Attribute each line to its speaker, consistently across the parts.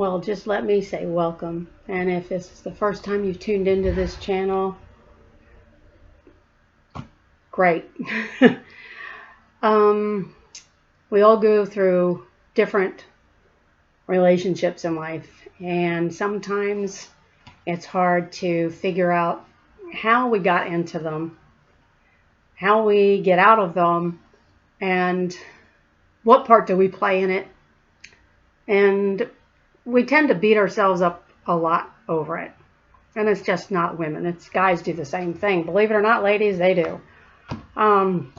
Speaker 1: Well, just let me say welcome. And if this is the first time you've tuned into this channel, great. um, we all go through different relationships in life, and sometimes it's hard to figure out how we got into them, how we get out of them, and what part do we play in it. And we tend to beat ourselves up a lot over it. And it's just not women. It's guys do the same thing. Believe it or not, ladies, they do. And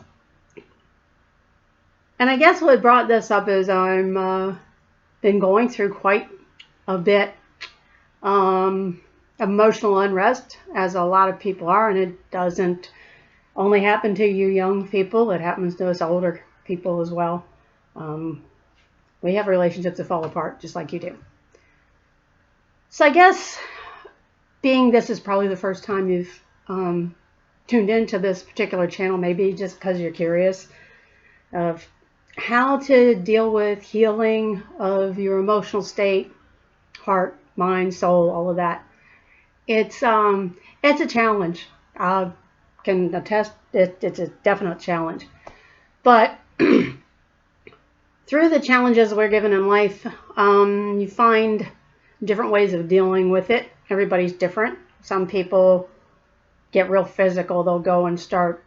Speaker 1: I guess what brought this up is I'm been going through quite a bit emotional unrest, as a lot of people are, and it doesn't only happen to you young people. It happens to us older people as well. We have relationships that fall apart just like you do. So I guess being this is probably the first time you've tuned into this particular channel, maybe just because you're curious of how to deal with healing of your emotional state, heart, mind, soul, all of that. It's a challenge. I can attest it's a definite challenge. But through the challenges we're given in life, you find different ways of dealing with it. Everybody's different. Some people get real physical. They'll go and start,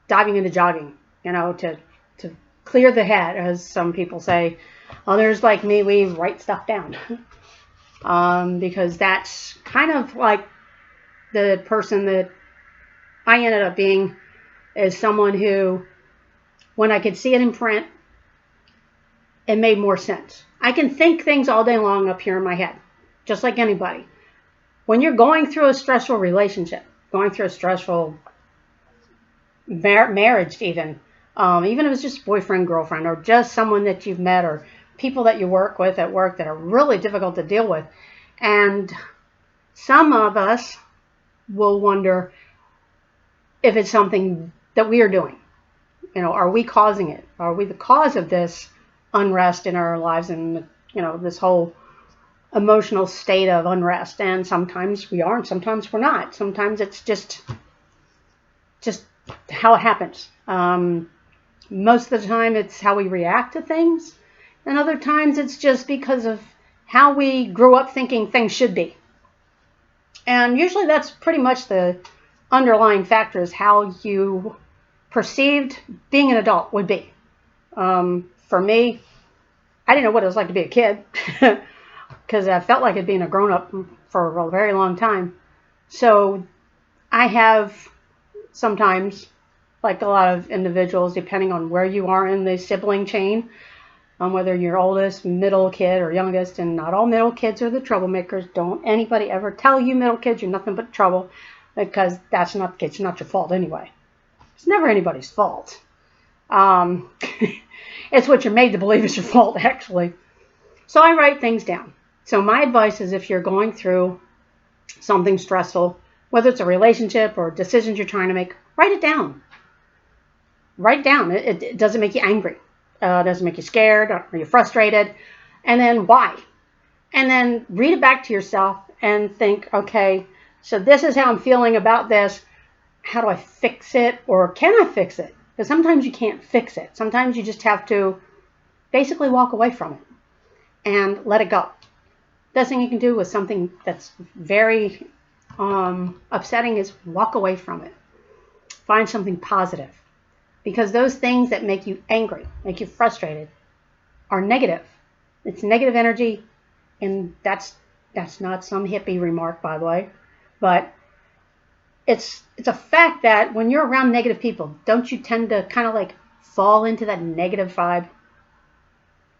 Speaker 1: diving into jogging, to clear the head, as some people say. Others, like me, we write stuff down. Because that's kind of like the person that I ended up being, is someone who, when I could see it in print, it made more sense. I can think things all day long up here in my head, just like anybody. When you're going through a stressful relationship, going through a stressful marriage even if it's just boyfriend, girlfriend, or just someone that you've met, or people that you work with at work that are really difficult to deal with. And some of us will wonder if it's something that we are doing. Are we causing it? Are we the cause of this unrest in our lives, and this whole emotional state of unrest? And sometimes we are, and sometimes we're not. Sometimes it's just how it happens. Most of the time it's how we react to things, and other times it's just because of how we grew up thinking things should be. And usually that's pretty much the underlying factor, is how you perceived being an adult would be. For me, I didn't know what it was like to be a kid because I felt like it being a grown-up for a very long time. So I have sometimes, like a lot of individuals, depending on where you are in the sibling chain, whether you're oldest, middle kid, or youngest, and not all middle kids are the troublemakers. Don't anybody ever tell you middle kids you're nothing but trouble, because that's not the case. It's not your fault anyway. It's never anybody's fault. It's what you're made to believe is your fault, actually. So I write things down. So my advice is, if you're going through something stressful, whether it's a relationship or decisions you're trying to make, write it down. Write it down. It doesn't make you angry. It doesn't make you scared, or you're frustrated. And then why? And then read it back to yourself and think, okay, so this is how I'm feeling about this. How do I fix it? Or can I fix it? Because sometimes you can't fix it. Sometimes you just have to basically walk away from it and let it go. Best thing you can do with something that's very upsetting is walk away from it. Find something positive. Because those things that make you angry, make you frustrated, are negative. It's negative energy, and that's not some hippie remark, by the way. But it's a fact that when you're around negative people, don't you tend to kind of like fall into that negative vibe?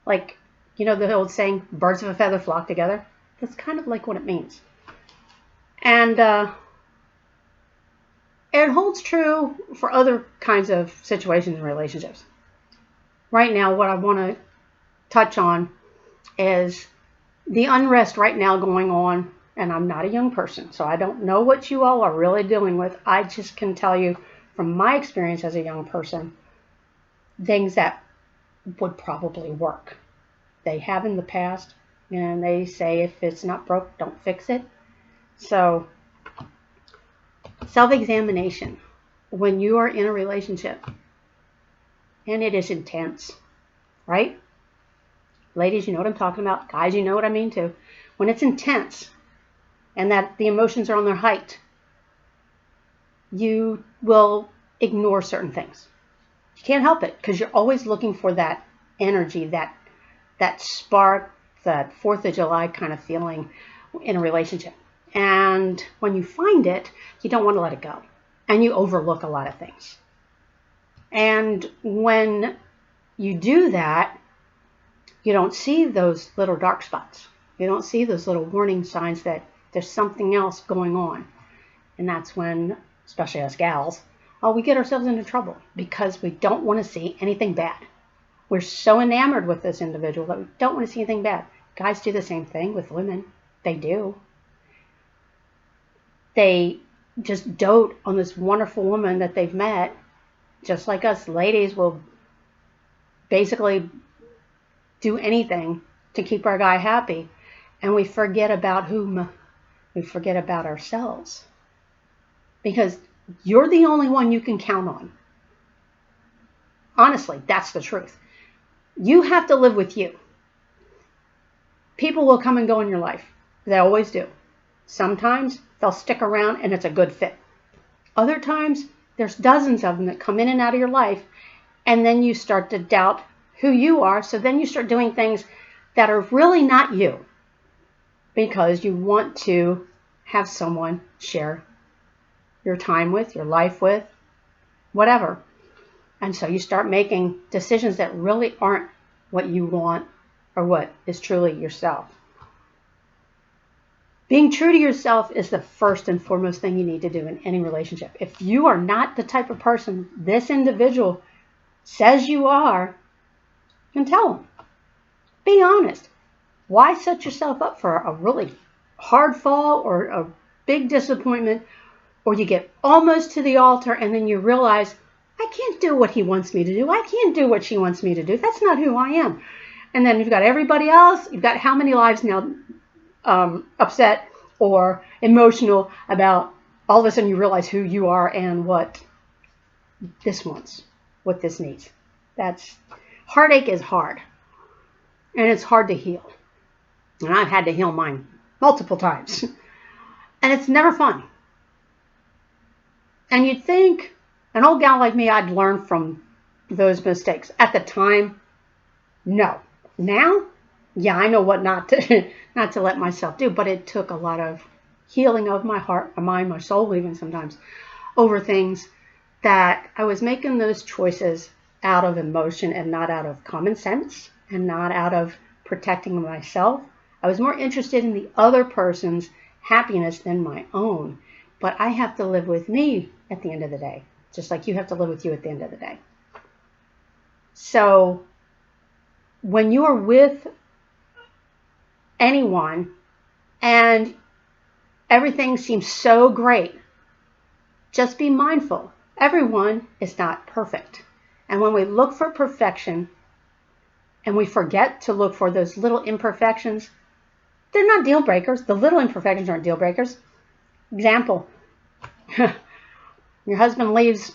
Speaker 1: Like, the old saying, birds of a feather flock together? That's kind of like what it means. And it holds true for other kinds of situations and relationships. Right now, what I want to touch on is the unrest right now going on. And I'm not a young person, so I don't know what you all are really dealing with. I just can tell you from my experience as a young person, things that would probably work. They have in the past, And they say if it's not broke, don't fix it. So, self-examination. When you are in a relationship, and it is intense, right? Ladies, you know what I'm talking about. Guys, you know what I mean too. When it's intense and that the emotions are on their height, you will ignore certain things. You can't help it because you're always looking for that energy, that spark, that 4th of July kind of feeling in a relationship. And when you find it, you don't want to let it go. And you overlook a lot of things. And when you do that, you don't see those little dark spots. You don't see those little warning signs that there's something else going on. And that's when, especially us gals, we get ourselves into trouble because we don't want to see anything bad. We're so enamored with this individual that we don't want to see anything bad. Guys do the same thing with women. They do. They just dote on this wonderful woman that they've met, just like us ladies will basically do anything to keep our guy happy. And we forget about whom? We forget about ourselves. Because you're the only one you can count on. Honestly, that's the truth. You have to live with you. People will come and go in your life. They always do. Sometimes they'll stick around and it's a good fit. Other times, there's dozens of them that come in and out of your life, and then you start to doubt who you are, so then you start doing things that are really not you because you want to have someone share your time with, your life with, whatever. And so you start making decisions that really aren't what you want or what is truly yourself. Being true to yourself is the first and foremost thing you need to do in any relationship. If you are not the type of person this individual says you are, then tell them. Be honest. Why set yourself up for a really hard fall or a big disappointment, or you get almost to the altar and then you realize, I can't do what he wants me to do. I can't do what she wants me to do. That's not who I am. And then you've got everybody else. You've got how many lives now upset or emotional about all of a sudden you realize who you are and what this wants, what this needs. That's heartache is hard. And it's hard to heal. And I've had to heal mine multiple times. And it's never fun. And you'd think an old gal like me, I'd learn from those mistakes. At the time, no. Now, yeah, I know what not to let myself do. But it took a lot of healing of my heart, my mind, my soul even sometimes, over things that I was making those choices out of emotion and not out of common sense and not out of protecting myself. I was more interested in the other person's happiness than my own. But I have to live with me at the end of the day, just like you have to live with you at the end of the day. So when you are with anyone and everything seems so great, just be mindful. Everyone is not perfect. And when we look for perfection and we forget to look for those little imperfections, they're not deal breakers. The little imperfections aren't deal breakers. Example, your husband leaves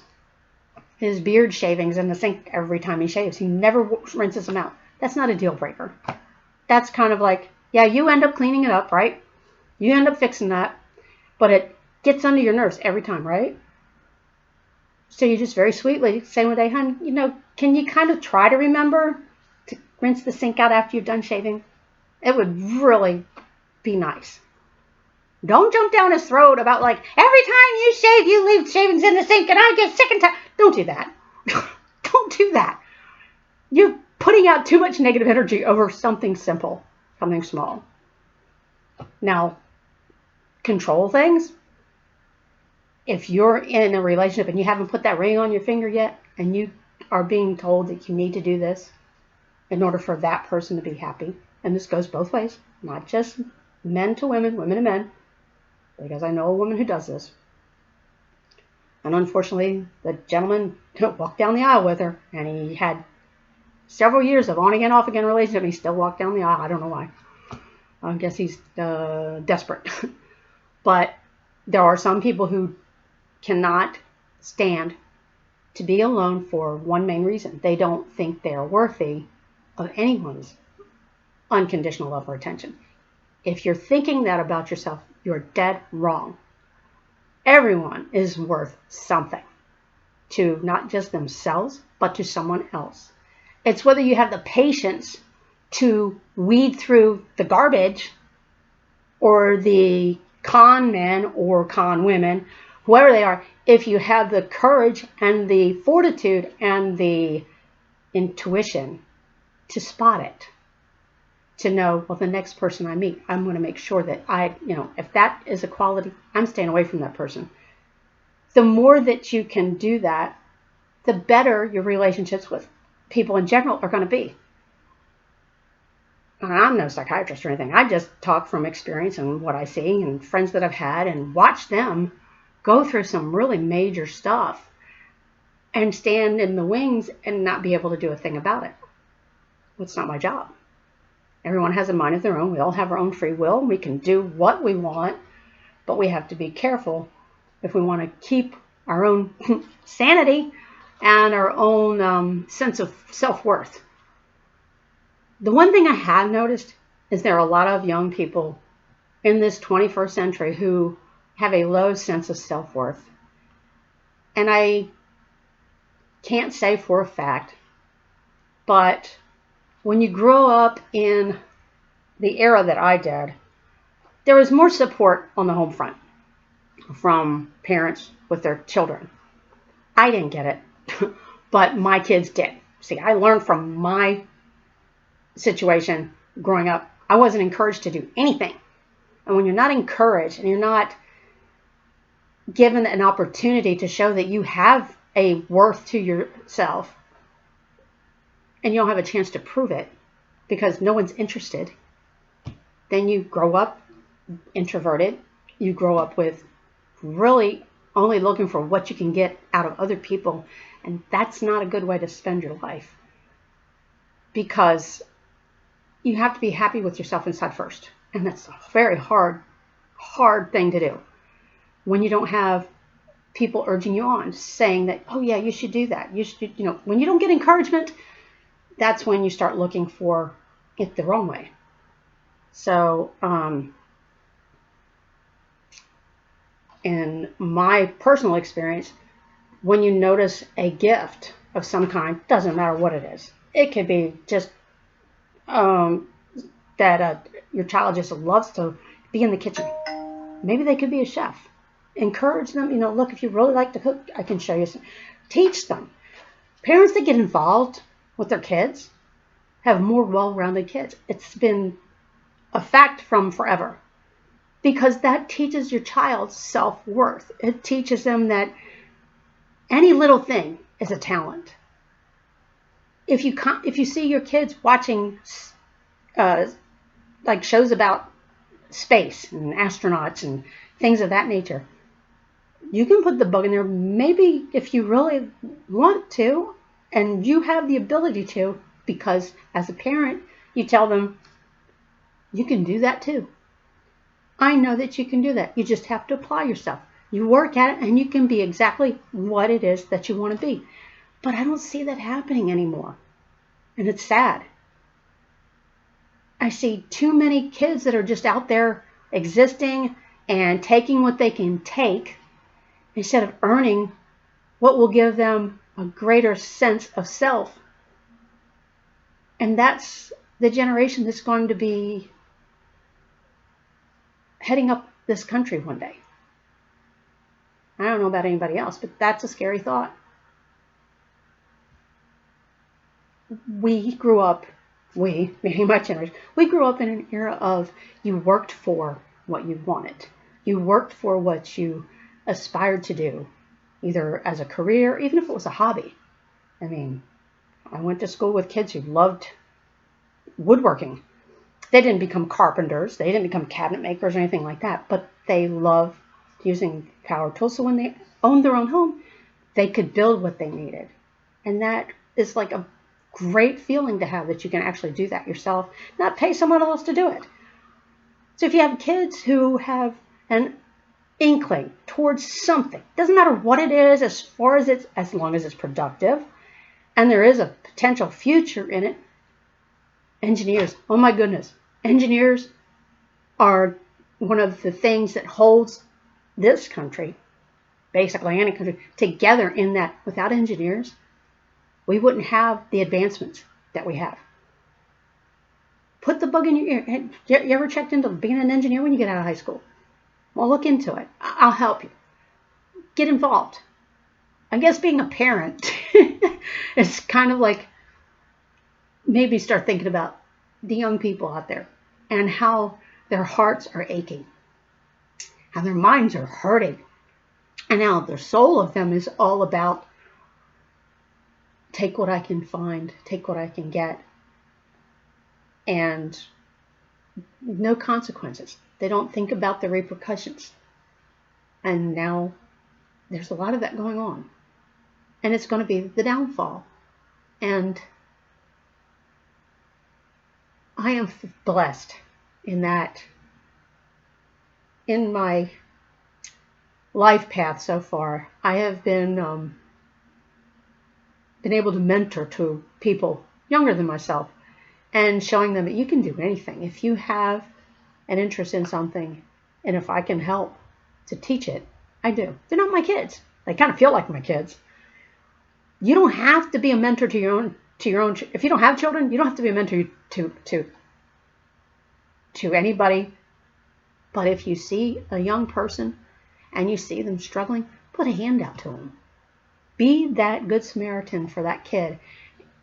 Speaker 1: his beard shavings in the sink every time he shaves. He never rinses them out. That's not a deal breaker. That's kind of like, yeah, you end up cleaning it up, right? You end up fixing that, but it gets under your nerves every time, right? So you just very sweetly say one day, hon, can you kind of try to remember to rinse the sink out after you've done shaving? It would really be nice. Don't jump down his throat about like, every time you shave, you leave shavings in the sink and I get sick and tired. Don't do that. Don't do that. You're putting out too much negative energy over something simple, something small. Now, control things. If you're in a relationship and you haven't put that ring on your finger yet, and you are being told that you need to do this in order for that person to be happy, and this goes both ways, not just men to women, women to men, because I know a woman who does this. And unfortunately, the gentleman walked down the aisle with her, and he had several years of on again, off again relationship, and he still walked down the aisle. I don't know why. I guess he's desperate. But there are some people who cannot stand to be alone for one main reason. They don't think they're worthy of anyone's unconditional love or attention. If you're thinking that about yourself, you're dead wrong. Everyone is worth something to not just themselves, but to someone else. It's whether you have the patience to weed through the garbage or the con men or con women, whoever they are, if you have the courage and the fortitude and the intuition to spot it, to know, well, the next person I meet, I'm going to make sure that if that is a quality, I'm staying away from that person. The more that you can do that, the better your relationships with people in general are going to be. And I'm no psychiatrist or anything. I just talk from experience and what I see and friends that I've had and watch them go through some really major stuff and stand in the wings and not be able to do a thing about it. Well, it's not my job. Everyone has a mind of their own. We all have our own free will. We can do what we want, but we have to be careful if we want to keep our own sanity and our own sense of self-worth. The one thing I have noticed is there are a lot of young people in this 21st century who have a low sense of self-worth. And I can't say for a fact, but when you grow up in the era that I did, there was more support on the home front from parents with their children. I didn't get it, but my kids did. See, I learned from my situation growing up. I wasn't encouraged to do anything. And when you're not encouraged and you're not given an opportunity to show that you have a worth to yourself, and you don't have a chance to prove it because no one's interested, then you grow up introverted. You grow up with really only looking for what you can get out of other people. And that's not a good way to spend your life, because you have to be happy with yourself inside first. And that's a very hard thing to do when you don't have people urging you on, saying that, oh yeah, you should do that. You should, when you don't get encouragement, that's when you start looking for it the wrong way. So, in my personal experience, when you notice a gift of some kind, doesn't matter what it is. It could be just that your child just loves to be in the kitchen. Maybe they could be a chef. Encourage them. Look, if you really like to cook, I can show you some. Teach them. Parents that get involved with their kids have more well-rounded kids. It's been a fact from forever, because that teaches your child self-worth. It teaches them that any little thing is a talent. If you see your kids watching like shows about space and astronauts and things of that nature, you can put the bug in there. Maybe if you really want to, and you have the ability to, because as a parent, you tell them, you can do that too. I know that you can do that. You just have to apply yourself. You work at it and you can be exactly what it is that you want to be. But I don't see that happening anymore. And it's sad. I see too many kids that are just out there existing and taking what they can take instead of earning what will give them a greater sense of self. And that's the generation that's going to be heading up this country one day. I don't know about anybody else, but that's a scary thought. We grew up, maybe my generation, we grew up in an era of you worked for what you wanted. You worked for what you aspired to do, either as a career, even if it was a hobby. I mean, I went to school with kids who loved woodworking. They didn't become carpenters. They didn't become cabinet makers or anything like that, but they loved using power tools. So when they owned their own home, they could build what they needed. And that is like a great feeling to have, that you can actually do that yourself, not pay someone else to do it. So if you have kids who have an inkling towards something, doesn't matter what it is, as long as it's productive and there is a potential future in it. Engineers, oh my goodness, engineers are one of the things that holds this country, basically any country, together, in that without engineers, we wouldn't have the advancements that we have. Put the bug in your ear. You ever checked into being an engineer when you get out of high school? Well, look into it. I'll help you. Get involved. I guess being a parent is kind of like, maybe start thinking about the young people out there and how their hearts are aching, how their minds are hurting, and how the soul of them is all about take what I can find, take what I can get, and no consequences. They don't think about the repercussions. And now there's a lot of that going on. And it's going to be the downfall. And I am blessed in that in my life path so far, I have been able to mentor to people younger than myself and showing them that you can do anything. If you have an interest in something, and if I can help to teach it, I do. They're not my kids. They kind of feel like my kids. You don't have to be a mentor to your own. If you don't have children, you don't have to be a mentor to anybody. But if you see a young person and you see them struggling, put a hand out to them. Be that good Samaritan for that kid.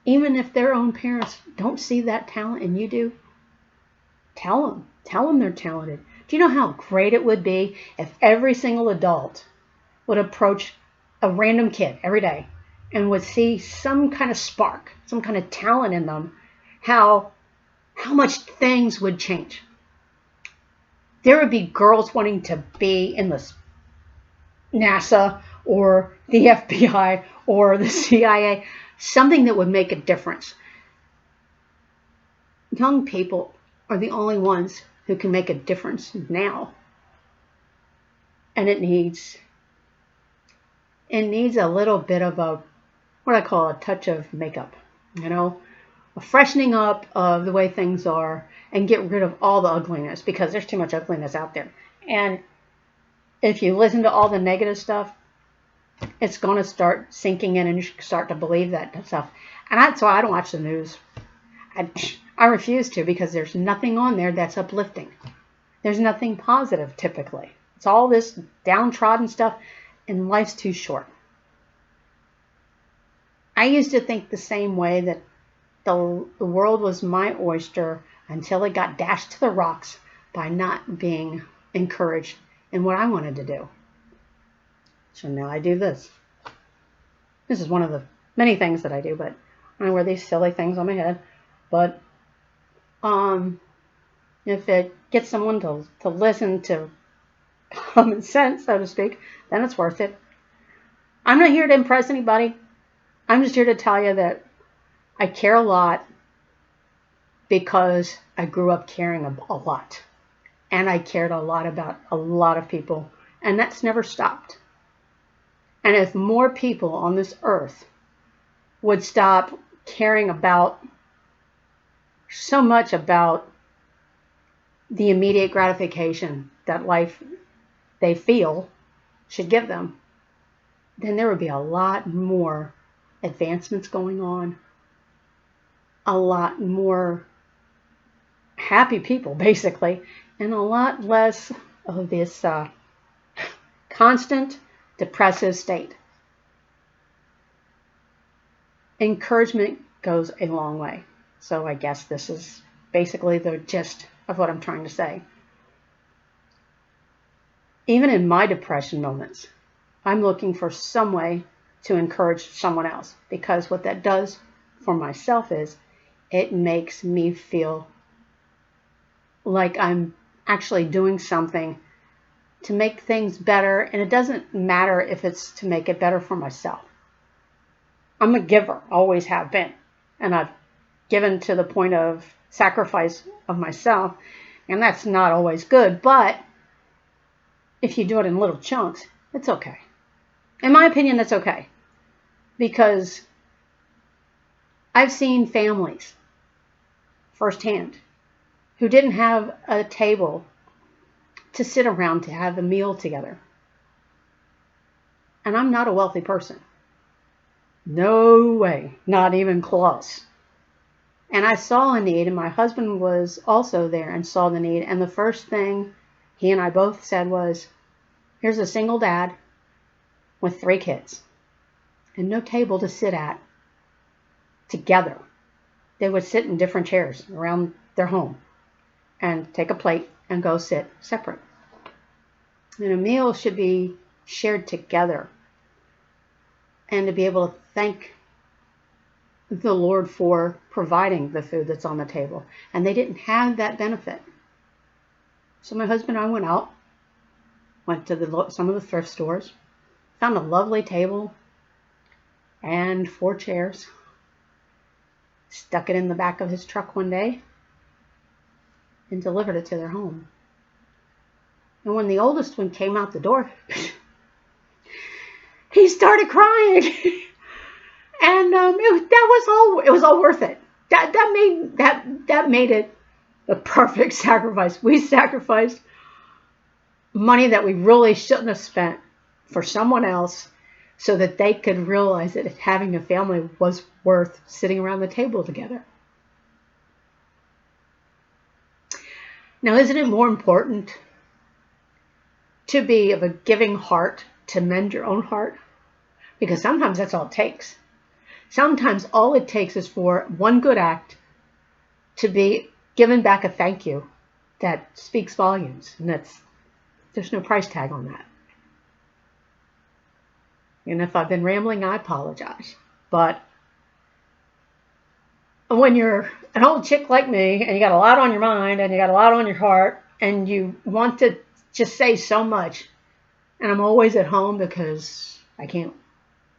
Speaker 1: Even if their own parents don't see that talent and you do, tell them. Tell them they're talented. Do you know how great it would be if every single adult would approach a random kid every day and would see some kind of spark, some kind of talent in them, how much things would change. There would be girls wanting to be in the NASA or the FBI or the CIA, something that would make a difference. Young people are the only ones who can make a difference now. And it needs a little bit of what I call a touch of makeup, a freshening up of the way things are, and get rid of all the ugliness, because there's too much ugliness out there. And if you listen to all the negative stuff, it's going to start sinking in, and you start to believe that stuff. And that's why I don't watch the news. I refuse to, because there's nothing on there that's uplifting. There's nothing positive, typically. It's all this downtrodden stuff, and life's too short. I used to think the same way, that the world was my oyster until it got dashed to the rocks by not being encouraged in what I wanted to do. So now I do this. This is one of the many things that I do, but I wear these silly things on my head. But if it gets someone to listen to common sense, so to speak, then it's worth it. I'm not here to impress anybody. I'm just here to tell you that I care a lot, because I grew up caring a lot. And I cared a lot about a lot of people. And that's never stopped. And if more people on this earth would stop caring about so much about the immediate gratification that life they feel should give them, then there would be a lot more advancements going on, a lot more happy people, basically, and a lot less of this constant depressive state. Encouragement goes a long way. So I guess this is basically the gist of what I'm trying to say. Even in my depression moments, I'm looking for some way to encourage someone else, because what that does for myself is it makes me feel like I'm actually doing something to make things better, and it doesn't matter if it's to make it better for myself. I'm a giver, always have been, and I've given to the point of sacrifice of myself, And that's not always good, but if you do it in little chunks, it's okay. In my opinion, that's okay. Because I've seen families firsthand who didn't have a table to sit around to have a meal together. And I'm not a wealthy person. No way, not even close. And I saw a need, and my husband was also there and saw the need. And the first thing he and I both said was, here's a single dad with 3 kids and no table to sit at together. They would sit in different chairs around their home and take a plate and go sit separate. And a meal should be shared together, and to be able to thank the Lord for providing the food that's on the table. And they didn't have that benefit. So my husband and I went out, went to some of the thrift stores, found a lovely table and 4 chairs, stuck it in the back of his truck one day, and delivered it to their home. And when the oldest one came out the door, he started crying. And it was all worth it. That made it the perfect sacrifice. We sacrificed money that we really shouldn't have spent for someone else, so that they could realize that having a family was worth sitting around the table together. Now, isn't it more important to be of a giving heart to mend your own heart? Because sometimes that's all it takes. Sometimes all it takes is for one good act to be given back a thank you that speaks volumes. And there's no price tag on that. And if I've been rambling, I apologize. But when you're an old chick like me, and you got a lot on your mind, and you got a lot on your heart, and you want to just say so much, and I'm always at home because I can't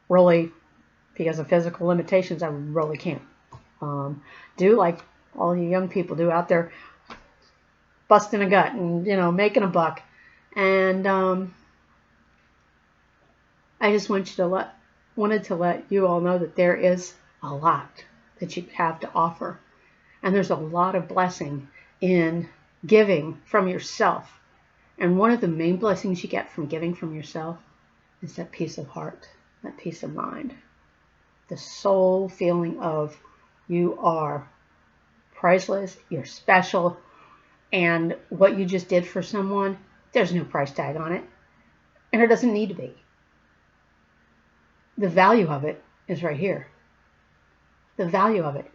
Speaker 1: really, because of physical limitations, I really can't do like all you young people do out there, busting a gut and, making a buck. And I just wanted to let you all know that there is a lot that you have to offer. And there's a lot of blessing in giving from yourself. And one of the main blessings you get from giving from yourself is that peace of heart, that peace of mind, the soul feeling of you are priceless, you're special, and what you just did for someone, there's no price tag on it, and it doesn't need to be. The value of it is right here. The value of it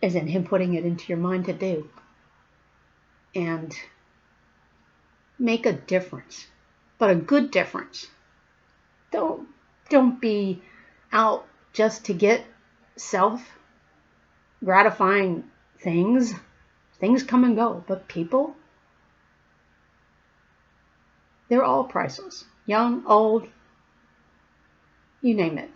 Speaker 1: is in him putting it into your mind to do and make a difference, but a good difference. Don't be out just to get self-gratifying things. Things come and go, but people, they're all priceless. Young, old, you name it.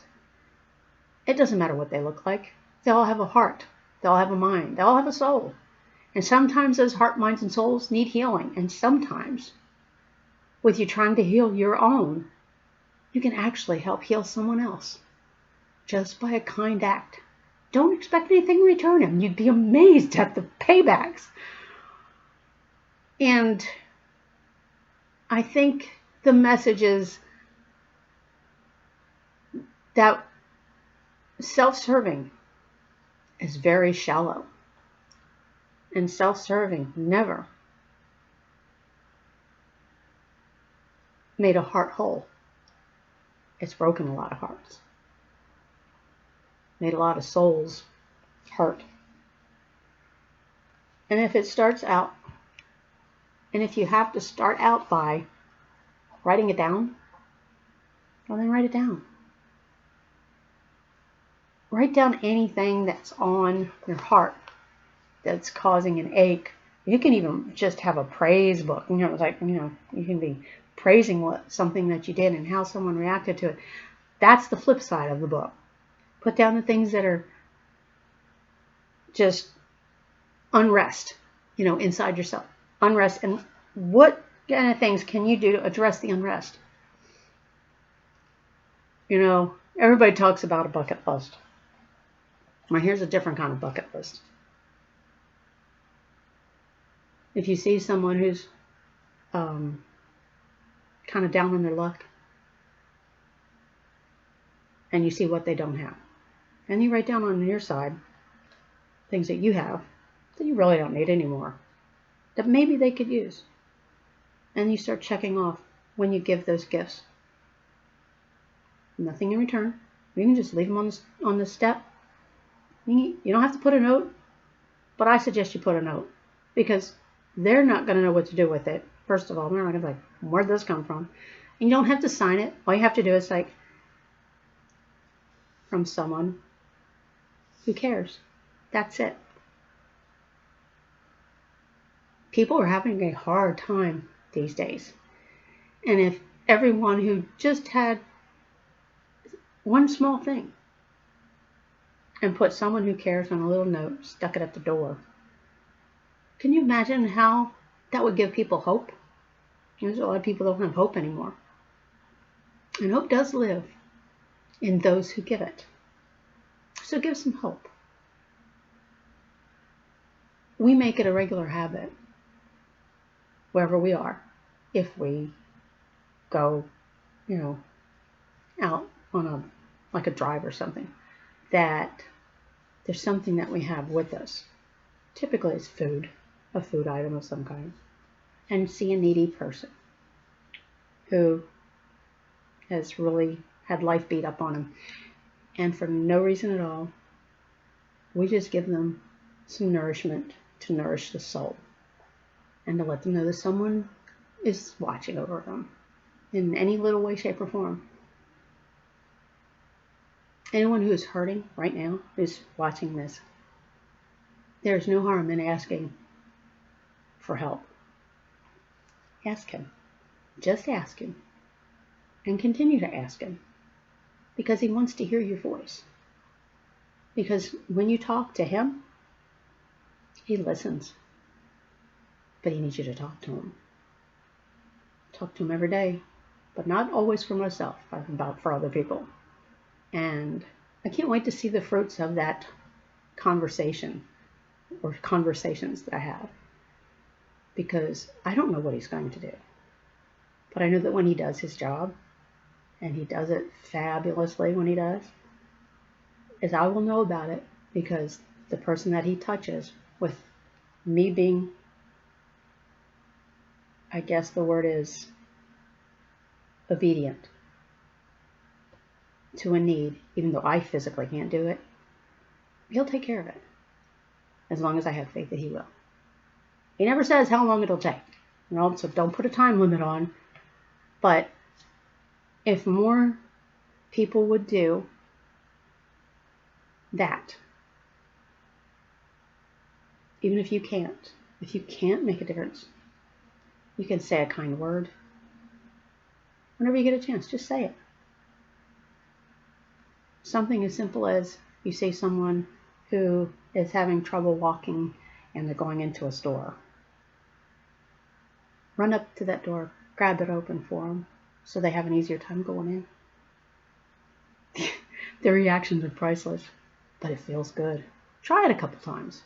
Speaker 1: It doesn't matter what they look like. They all have a heart. They all have a mind. They all have a soul. And sometimes those heart, minds, and souls need healing. And sometimes, with you trying to heal your own, you can actually help heal someone else just by a kind act. Don't expect anything in return, and you'd be amazed at the paybacks. And I think the message is that self-serving is very shallow. And self-serving never made a heart whole. It's broken a lot of hearts. Made a lot of souls hurt. And if it starts out, and if you have to start out by writing it down, well, then write it down. Write down anything that's on your heart that's causing an ache. You can even just have a praise book. You can be praising something that you did and how someone reacted to it. That's the flip side of the book. Put down the things that are just unrest. inside yourself. Unrest. And what kind of things can you do to address the unrest? Everybody talks about a bucket list. Well, here's a different kind of bucket list. If you see someone who's kind of down on their luck, and you see what they don't have, and you write down on your side things that you have that you really don't need anymore, that maybe they could use, and you start checking off when you give those gifts. Nothing in return. You can just leave them on the step. You don't have to put a note, but I suggest you put a note, because they're not going to know what to do with it. First of all, they're not going to be like, where'd this come from? And you don't have to sign it. All you have to do is like, from someone who cares. That's it. People are having a hard time these days. And if everyone who just had one small thing and put someone who cares on a little note, stuck it at the door, can you imagine how that would give people hope? There's a lot of people don't have hope anymore. And hope does live in those who give it. So give some hope. We make it a regular habit, wherever we are, if we go, out on a drive or something, that there's something that we have with us. Typically it's food, a food item of some kind, and see a needy person who has really had life beat up on him, and for no reason at all, we just give them some nourishment to nourish the soul, and to let them know that someone is watching over them in any little way, shape, or form. Anyone who is hurting right now, who's watching this, there's no harm in asking for help. Ask him. Just ask him. And continue to ask him. Because he wants to hear your voice. Because when you talk to him, he listens. But he needs you to talk to him. Talk to him every day. But not always for myself. About for other people. And I can't wait to see the fruits of that conversation, or conversations that I have, because I don't know what he's going to do. But I know that when he does his job, and he does it fabulously when he does, is I will know about it, because the person that he touches, with me being, I guess the word is, obedient to a need, even though I physically can't do it, he'll take care of it, as long as I have faith that he will. He never says how long it'll take, so don't put a time limit on. But if more people would do that, even if you can't make a difference, you can say a kind word. Whenever you get a chance, just say it. Something as simple as you see someone who is having trouble walking and they're going into a store. Run up to that door, grab it open for them so they have an easier time going in. Their reactions are priceless, but it feels good. Try it a couple times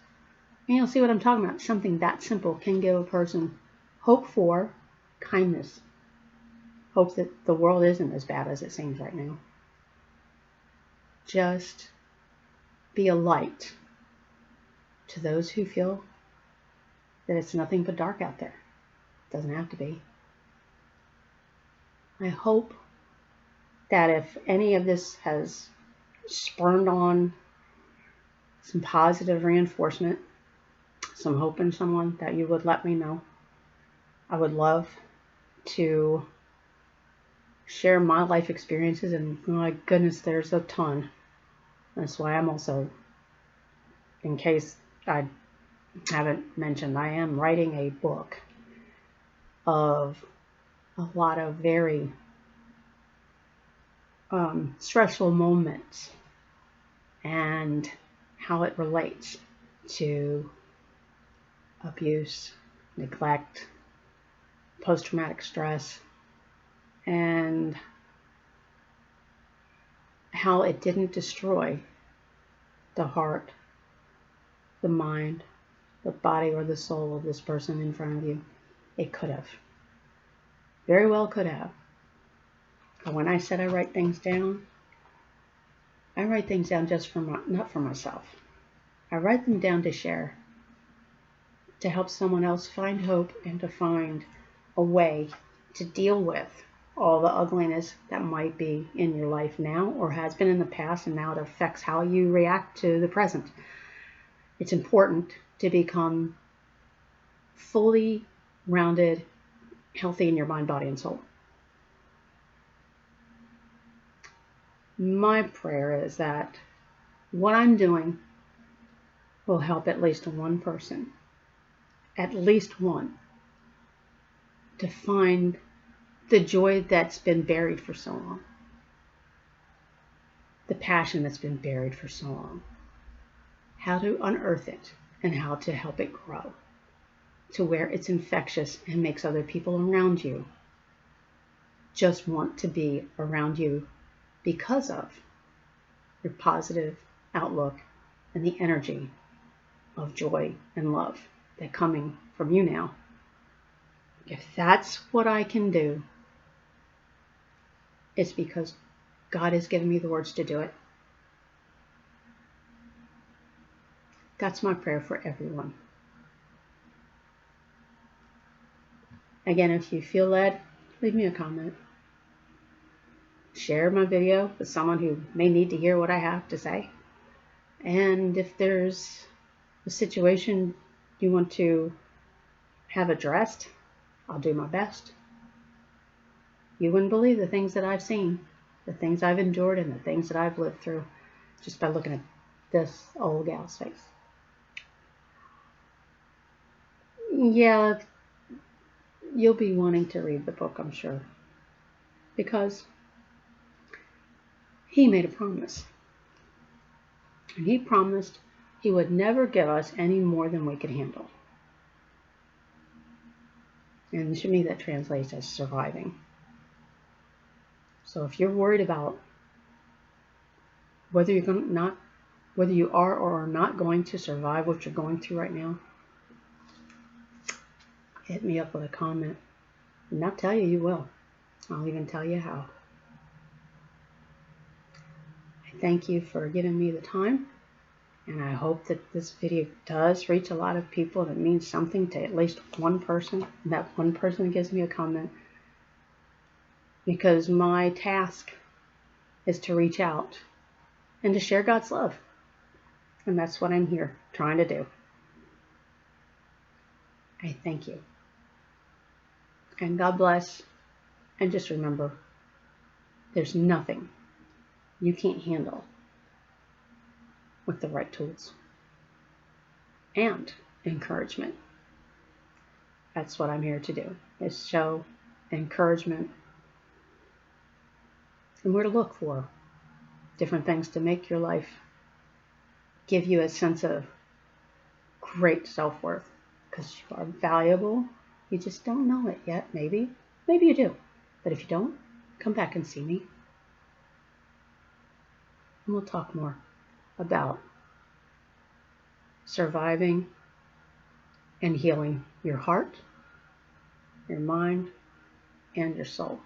Speaker 1: and you'll see what I'm talking about. Something that simple can give a person hope for kindness. Hope that the world isn't as bad as it seems right now. Just be a light to those who feel that it's nothing but dark out there. It doesn't have to be. I hope that if any of this has spurned on some positive reinforcement, some hope in someone, that you would let me know. I would love to share my life experiences, and my goodness, there's a ton. That's why I'm also, in case I haven't mentioned, I am writing a book of a lot of very stressful moments and how it relates to abuse, neglect, post-traumatic stress, and how it didn't destroy the heart, the mind, the body, or the soul of this person in front of you. It could have. Very well could have. But when I said I write things down, I write things down just for not for myself. I write them down to share, to help someone else find hope and to find a way to deal with all the ugliness that might be in your life now or has been in the past, and now it affects how you react to the present. It's important to become fully rounded, healthy in your mind, body, and soul. My prayer is that what I'm doing will help at least one person, at least one, to find the joy that's been buried for so long, the passion that's been buried for so long, how to unearth it and how to help it grow to where it's infectious and makes other people around you just want to be around you because of your positive outlook and the energy of joy and love that's coming from you now. If that's what I can do, it's because God has given me the words to do it. That's my prayer for everyone. Again, if you feel led, leave me a comment. Share my video with someone who may need to hear what I have to say. And if there's a situation you want to have addressed, I'll do my best. You wouldn't believe the things that I've seen, the things I've endured, and the things that I've lived through just by looking at this old gal's face. Yeah, you'll be wanting to read the book, I'm sure, because he made a promise. And he promised he would never give us any more than we could handle. And to me, that translates as surviving. So if you're worried about whether you are or are not going to survive what you're going through right now, hit me up with a comment. And I'll tell you, you will. I'll even tell you how. I thank you for giving me the time. And I hope that this video does reach a lot of people and it means something to at least one person. And that one person gives me a comment. Because my task is to reach out and to share God's love. And that's what I'm here trying to do. I thank you. And God bless. And just remember, there's nothing you can't handle with the right tools and encouragement. That's what I'm here to do, is show encouragement and where to look for different things to make your life give you a sense of great self-worth, because you are valuable. You just don't know it yet. Maybe you do, but if you don't, come back and see me and we'll talk more about surviving and healing your heart, your mind, and your soul.